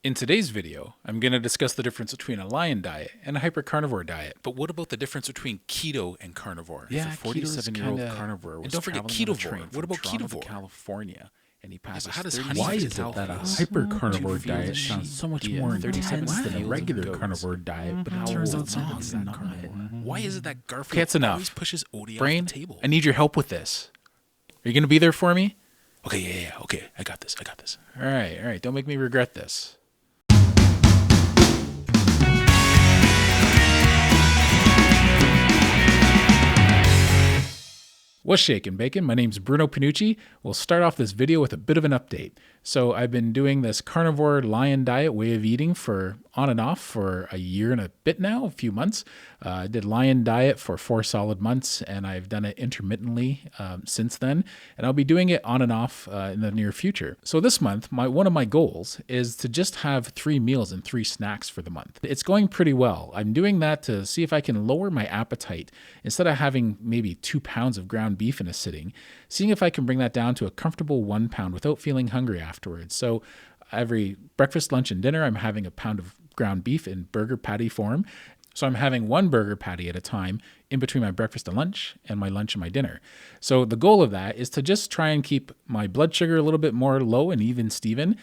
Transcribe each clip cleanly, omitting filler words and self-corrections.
In today's video, I'm going to discuss the difference between a lion diet and a hypercarnivore diet. But what about the difference between keto and carnivore? Yeah, If a 47-year-old carnivore was and don't forget traveling on a Ketovore. train What from about Toronto Ketovore? to California, and he passes how does 30 honey Why Why is is it it that a that hypercarnivore diet sheep sounds so much via more 37 intense than a fields regular of goats? carnivore diet, but it How turns out long something's is that not? carnivore? Why is it that Garfield Okay, that's enough. always pushes Odie Brain, off the table? I need your help with this. Are you going to be there for me? Okay, yeah. Okay, I got this. All right. Don't make me regret this. What's shaking, bacon? My name's Bruno Panucci. We'll start off this video with a bit of an update. So I've been doing this carnivore lion diet way of eating for on and off for a year and a bit now, a few months. I did lion diet for 4 solid months, and I've done it intermittently since then. And I'll be doing it on and off in the near future. So this month, one of my goals is to just have 3 meals and 3 snacks for the month. It's going pretty well. I'm doing that to see if I can lower my appetite. Instead of having maybe 2 pounds of ground beef in a sitting, seeing if I can bring that down to a comfortable 1 pound without feeling hungry afterwards. So every breakfast, lunch, and dinner, I'm having a pound of ground beef in burger patty form. So I'm having 1 burger patty at a time in between my breakfast and lunch and my lunch and my dinner. So the goal of that is to just try and keep my blood sugar a little bit more low and even Steven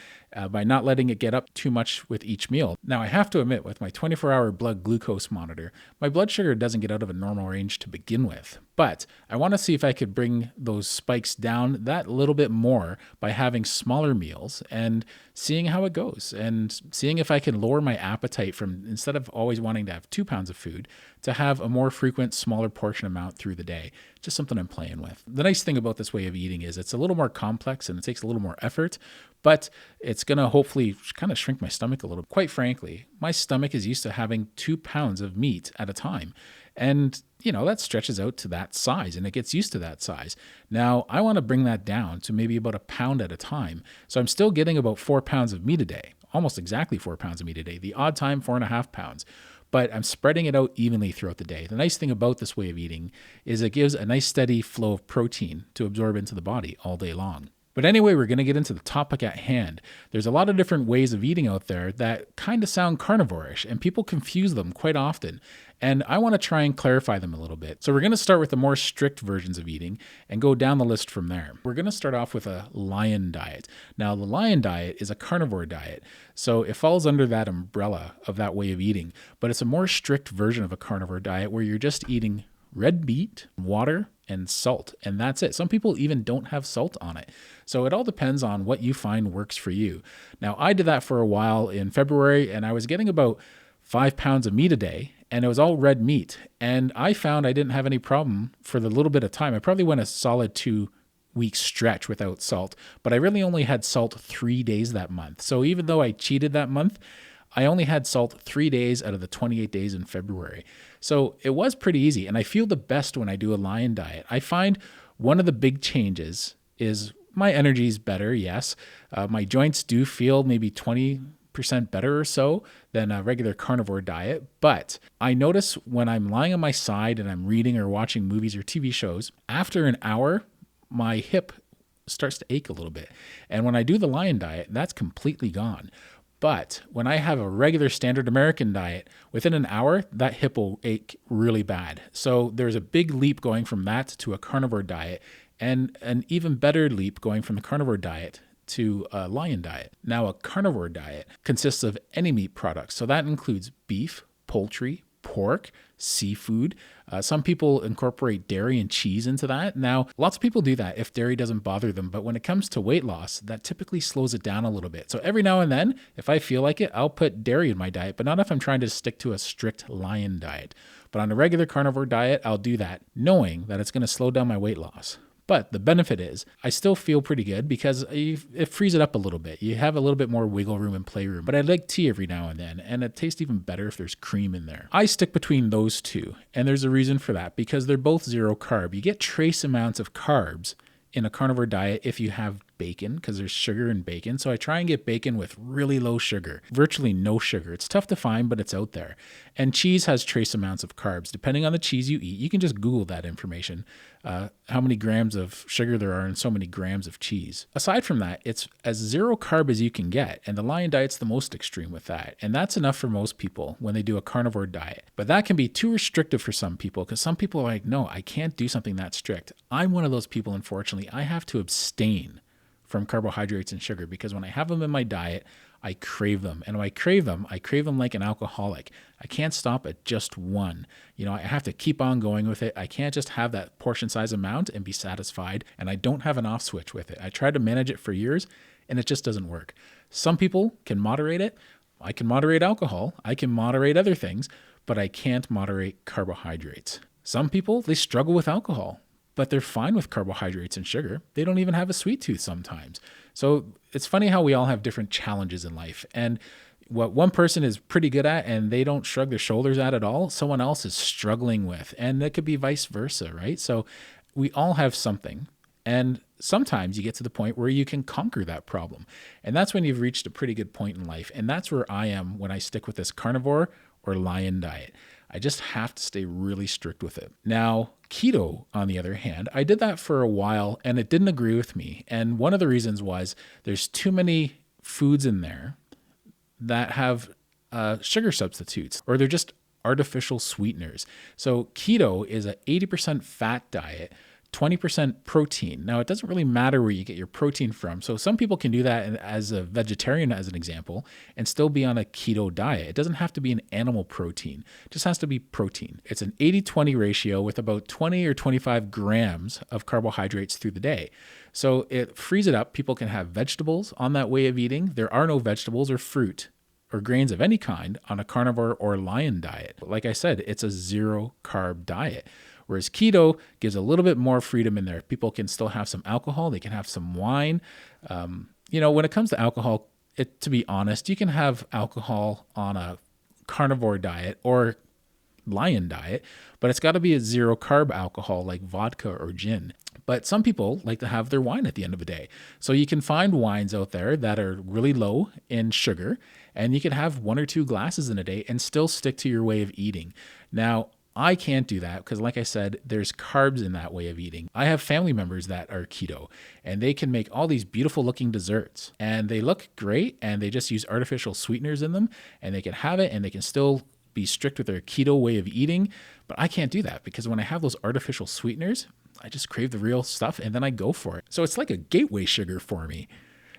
by not letting it get up too much with each meal. Now, I have to admit, with my 24-hour blood glucose monitor, my blood sugar doesn't get out of a normal range to begin with. But I want to see if I could bring those spikes down that little bit more by having smaller meals and seeing how it goes and seeing if I can lower my appetite from, instead of always wanting to have 2 pounds of food, to have a more frequent, smaller portion amount through the day. Just something I'm playing with. The nice thing about this way of eating is it's a little more complex and it takes a little more effort, but it's going to hopefully kind of shrink my stomach a little. Quite frankly, my stomach is used to having 2 pounds of meat at a time. And, that stretches out to that size and it gets used to that size. Now, I want to bring that down to maybe about 1 pound at a time. So I'm still getting about 4 pounds of meat a day, almost exactly 4 pounds of meat a day. The odd time, 4.5 pounds. But I'm spreading it out evenly throughout the day. The nice thing about this way of eating is it gives a nice steady flow of protein to absorb into the body all day long. But anyway, we're going to get into the topic at hand. There's a lot of different ways of eating out there that kind of sound carnivore-ish, and people confuse them quite often. And I want to try and clarify them a little bit. So we're going to start with the more strict versions of eating and go down the list from there. We're going to start off with a lion diet. Now, the lion diet is a carnivore diet, so it falls under that umbrella of that way of eating, but it's a more strict version of a carnivore diet where you're just eating red meat, water, and salt, and that's it. Some people even don't have salt on it. So it all depends on what you find works for you. Now, I did that for a while in February, and I was getting about 5 pounds of meat a day, and it was all red meat. And I found I didn't have any problem for the little bit of time. I probably went a solid 2-week stretch without salt, but I really only had salt 3 days that month. So even though I cheated that month, I only had salt 3 days out of the 28 days in February. So it was pretty easy. And I feel the best when I do a lion diet. I find one of the big changes is my energy is better, yes. My joints do feel maybe 20% better or so than a regular carnivore diet. But I notice when I'm lying on my side and I'm reading or watching movies or TV shows, after an hour, my hip starts to ache a little bit. And when I do the lion diet, that's completely gone. But when I have a regular standard American diet, within an hour, that hip will ache really bad. So there's a big leap going from that to a carnivore diet, and an even better leap going from the carnivore diet to a lion diet. Now, a carnivore diet consists of any meat products. So that includes beef, poultry, pork, seafood. Some people incorporate dairy and cheese into that. Now, lots of people do that if dairy doesn't bother them, but when it comes to weight loss, that typically slows it down a little bit. So every now and then, if I feel like it, I'll put dairy in my diet, but not if I'm trying to stick to a strict lion diet. But on a regular carnivore diet, I'll do that, knowing that it's going to slow down my weight loss. But the benefit is I still feel pretty good because it frees it up a little bit. You have a little bit more wiggle room and playroom. But I like tea every now and then, and it tastes even better if there's cream in there. I stick between those two, and there's a reason for that because they're both zero carb. You get trace amounts of carbs in a carnivore diet if you have bacon because there's sugar in bacon. So I try and get bacon with really low sugar, virtually no sugar. It's tough to find, but it's out there. And cheese has trace amounts of carbs. Depending on the cheese you eat, you can just Google that information, how many grams of sugar there are in so many grams of cheese. Aside from that, it's as zero carb as you can get. And the Lion Diet's the most extreme with that. And that's enough for most people when they do a carnivore diet. But that can be too restrictive for some people because some people are like, no, I can't do something that strict. I'm one of those people, unfortunately. I have to abstain from carbohydrates and sugar because when I have them in my diet, I crave them. And when I crave them like an alcoholic. I can't stop at just one. I have to keep on going with it. I can't just have that portion size amount and be satisfied. And I don't have an off switch with it. I tried to manage it for years and it just doesn't work. Some people can moderate it. I can moderate alcohol. I can moderate other things, but I can't moderate carbohydrates. Some people, they struggle with alcohol, but they're fine with carbohydrates and sugar. They don't even have a sweet tooth sometimes. So it's funny how we all have different challenges in life. And what one person is pretty good at and they don't shrug their shoulders at all, someone else is struggling with. And it could be vice versa, right? So we all have something. And sometimes you get to the point where you can conquer that problem. And that's when you've reached a pretty good point in life. And that's where I am when I stick with this carnivore or Lion diet. I just have to stay really strict with it. Now, keto, on the other hand, I did that for a while and it didn't agree with me. And one of the reasons was there's too many foods in there that have sugar substitutes, or they're just artificial sweeteners. So keto is an 80% fat diet, 20% protein. Now, it doesn't really matter where you get your protein from. So some people can do that as a vegetarian, as an example, and still be on a keto diet. It doesn't have to be an animal protein. It just has to be protein. It's an 80-20 ratio with about 20 or 25 grams of carbohydrates through the day. So it frees it up. People can have vegetables on that way of eating. There are no vegetables or fruit or grains of any kind on a carnivore or Lion diet. Like I said, it's a zero carb diet. Whereas keto gives a little bit more freedom in there. People can still have some alcohol. They can have some wine. When it comes to alcohol, to be honest, you can have alcohol on a carnivore diet or Lion diet, but it's got to be a zero carb alcohol like vodka or gin. But some people like to have their wine at the end of the day. So you can find wines out there that are really low in sugar, and you can have 1 or 2 glasses in a day and still stick to your way of eating. Now, I can't do that because, like I said, there's carbs in that way of eating. I have family members that are keto and they can make all these beautiful looking desserts and they look great and they just use artificial sweeteners in them and they can have it and they can still be strict with their keto way of eating. But I can't do that because when I have those artificial sweeteners, I just crave the real stuff and then I go for it. So it's like a gateway sugar for me.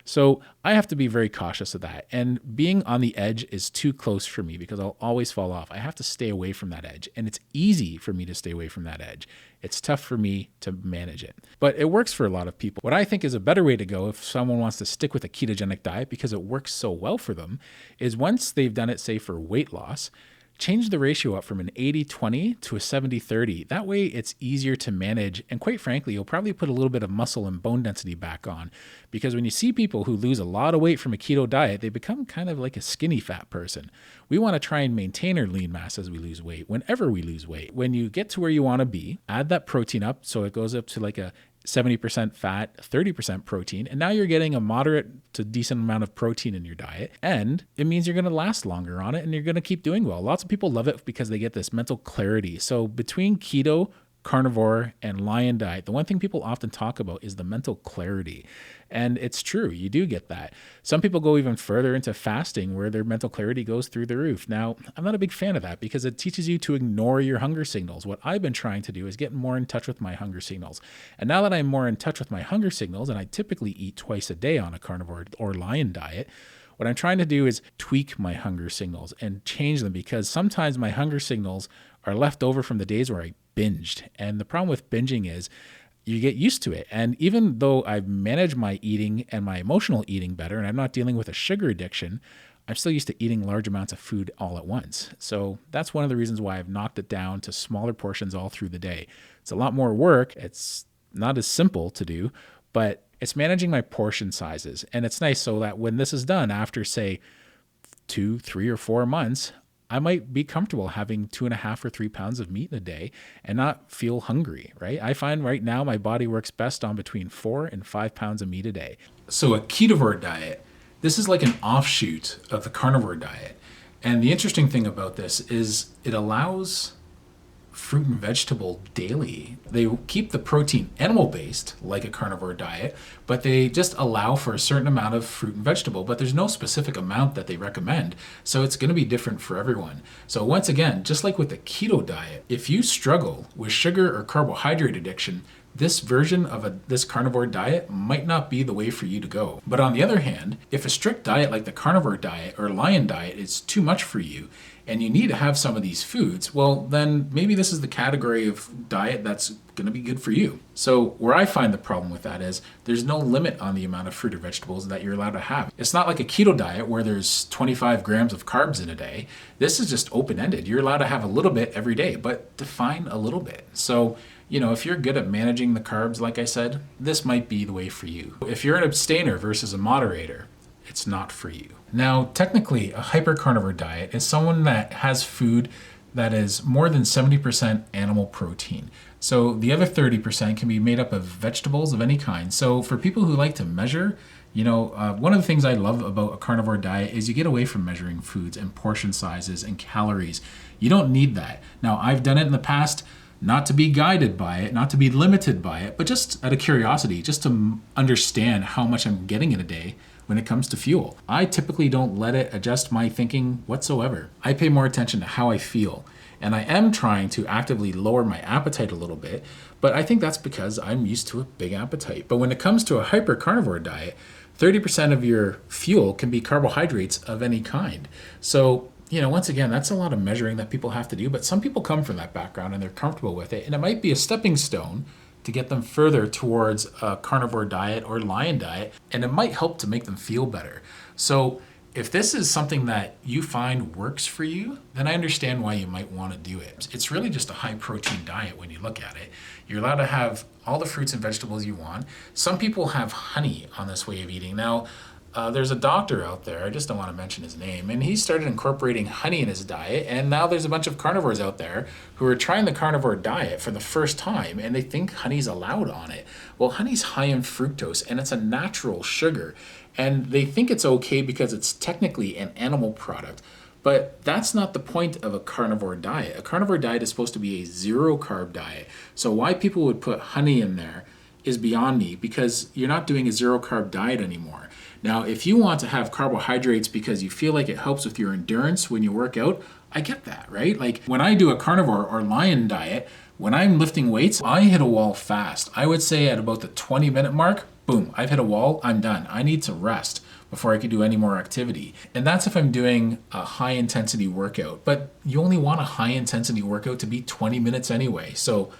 So I have to be very cautious of that. And being on the edge is too close for me because I'll always fall off. I have to stay away from that edge. And it's easy for me to stay away from that edge. It's tough for me to manage it. But it works for a lot of people. What I think is a better way to go if someone wants to stick with a ketogenic diet because it works so well for them is once they've done it, say, for weight loss, change the ratio up from an 80-20 to a 70-30. That way it's easier to manage. And quite frankly, you'll probably put a little bit of muscle and bone density back on because when you see people who lose a lot of weight from a keto diet, they become kind of like a skinny fat person. We want to try and maintain our lean mass as we lose weight, whenever we lose weight. When you get to where you want to be, add that protein up so it goes up to like a 70% fat, 30% protein. And now you're getting a moderate to decent amount of protein in your diet. And it means you're going to last longer on it and you're going to keep doing well. Lots of people love it because they get this mental clarity. So between keto, carnivore, and Lion diet, the one thing people often talk about is the mental clarity. And it's true, you do get that. Some people go even further into fasting where their mental clarity goes through the roof. Now, I'm not a big fan of that because it teaches you to ignore your hunger signals. What I've been trying to do is get more in touch with my hunger signals. And now that I'm more in touch with my hunger signals, and I typically eat twice a day on a carnivore or Lion diet, what I'm trying to do is tweak my hunger signals and change them because sometimes my hunger signals are left over from the days where I binged. And the problem with binging is you get used to it. And even though I've managed my eating and my emotional eating better, and I'm not dealing with a sugar addiction, I'm still used to eating large amounts of food all at once. So that's one of the reasons why I've knocked it down to smaller portions all through the day. It's a lot more work. It's not as simple to do, but it's managing my portion sizes. And it's nice so that when this is done after, say, 2, 3, or 4 months, I might be comfortable having 2.5 or 3 pounds of meat in a day and not feel hungry, right? I find right now my body works best on between 4 and 5 pounds of meat a day. So a ketovore diet, this is like an offshoot of the carnivore diet. And the interesting thing about this is it allows fruit and vegetable daily. They keep the protein animal-based, like a carnivore diet, but they just allow for a certain amount of fruit and vegetable, but there's no specific amount that they recommend. So it's going to be different for everyone. So once again, just like with the keto diet, if you struggle with sugar or carbohydrate addiction, this version of this carnivore diet might not be the way for you to go. But on the other hand, if a strict diet like the carnivore diet or lion diet is too much for you, and you need to have some of these foods, well, then maybe this is the category of diet that's going to be good for you. So where I find the problem with that is there's no limit on the amount of fruit or vegetables that you're allowed to have. It's not like a keto diet where there's 25 grams of carbs in a day. This is just open-ended. You're allowed to have a little bit every day, but define a little bit. So, if you're good at managing the carbs, like I said, this might be the way for you. If you're an abstainer versus a moderator, it's not for you. Now, technically, a hypercarnivore diet is someone that has food that is more than 70% animal protein. So the other 30% can be made up of vegetables of any kind. So for people who like to measure, one of the things I love about a carnivore diet is you get away from measuring foods and portion sizes and calories. You don't need that. Now, I've done it in the past, not to be guided by it, not to be limited by it, but just out of curiosity, just to understand how much I'm getting in a day when it comes to fuel. I typically don't let it adjust my thinking whatsoever. I pay more attention to how I feel. And I am trying to actively lower my appetite a little bit, but I think that's because I'm used to a big appetite. But when it comes to a hypercarnivore diet, 30% of your fuel can be carbohydrates of any kind. So, once again, that's a lot of measuring that people have to do, but some people come from that background and they're comfortable with it. And it might be a stepping stone to get them further towards a carnivore diet or lion diet, and it might help to make them feel better. So if this is something that you find works for you, then I understand why you might want to do it. It's really just a high protein diet when you look at it. You're allowed to have all the fruits and vegetables you want. Some people have honey on this way of eating. Now, there's a doctor out there, I just don't want to mention his name, and he started incorporating honey in his diet, and now there's a bunch of carnivores out there who are trying the carnivore diet for the first time, and they think honey's allowed on it. Well, honey's high in fructose, and it's a natural sugar, and they think it's okay because it's technically an animal product. But that's not the point of a carnivore diet. A carnivore diet is supposed to be a zero-carb diet. So why people would put honey in there is beyond me, because you're not doing a zero-carb diet anymore. Now, if you want to have carbohydrates because you feel like it helps with your endurance when you work out, I get that, right? Like when I do a carnivore or lion diet, when I'm lifting weights, I hit a wall fast. I would say at about the 20-minute mark, boom, I've hit a wall, I'm done. I need to rest before I can do any more activity. And that's if I'm doing a high intensity workout. But you only want a high intensity workout to be 20 minutes anyway. So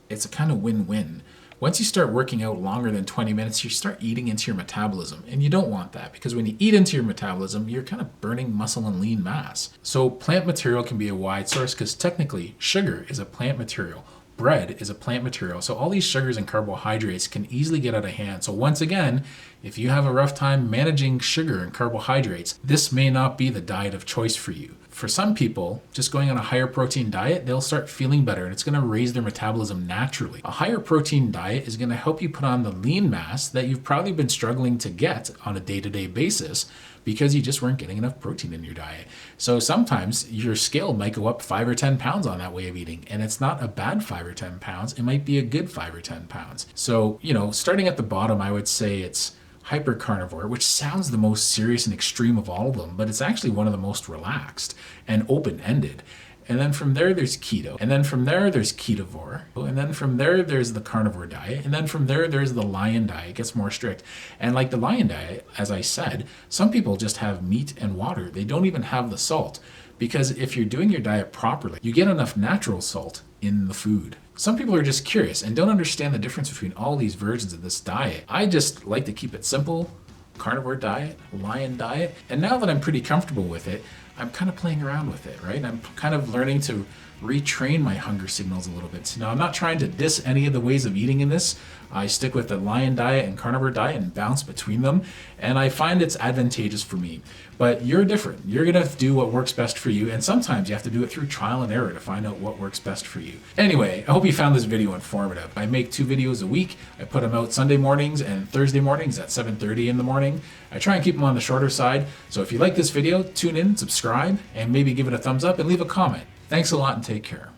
it's a kind of win-win. Once you start working out longer than 20 minutes, you start eating into your metabolism. And you don't want that, because when you eat into your metabolism, you're kind of burning muscle and lean mass. So plant material can be a wide source, because technically sugar is a plant material. Bread is a plant material. So all these sugars and carbohydrates can easily get out of hand. So once again, if you have a rough time managing sugar and carbohydrates, this may not be the diet of choice for you. For some people, just going on a higher protein diet, they'll start feeling better, and it's going to raise their metabolism naturally. A higher protein diet is going to help you put on the lean mass that you've probably been struggling to get on a day-to-day basis because you just weren't getting enough protein in your diet. So sometimes your scale might go up 5 or 10 pounds on that way of eating, and it's not a bad 5 or 10 pounds. It might be a good 5 or 10 pounds. So, starting at the bottom, I would say it's hypercarnivore, which sounds the most serious and extreme of all of them, but it's actually one of the most relaxed and open-ended. And then from there, there's keto. And then from there, there's ketovore. And then from there, there's the carnivore diet. And then from there, there's the lion diet. It gets more strict. And like the lion diet, as I said, some people just have meat and water. They don't even have the salt. Because if you're doing your diet properly, you get enough natural salt in the food. Some people are just curious and don't understand the difference between all these versions of this diet. I just like to keep it simple. Carnivore diet, lion diet. And now that I'm pretty comfortable with it, I'm kind of playing around with it, right? I'm kind of learning to retrain my hunger signals a little bit. Now, I'm not trying to diss any of the ways of eating in this. I stick with the lion diet and carnivore diet and bounce between them, and I find it's advantageous for me. But you're different. You're going to do what works best for you, and sometimes you have to do it through trial and error to find out what works best for you. Anyway, I hope you found this video informative. I make 2 videos a week. I put them out Sunday mornings and Thursday mornings at 7:30 in the morning. I try and keep them on the shorter side, so if you like this video, tune in, subscribe, and maybe give it a thumbs up and leave a comment. Thanks a lot and take care.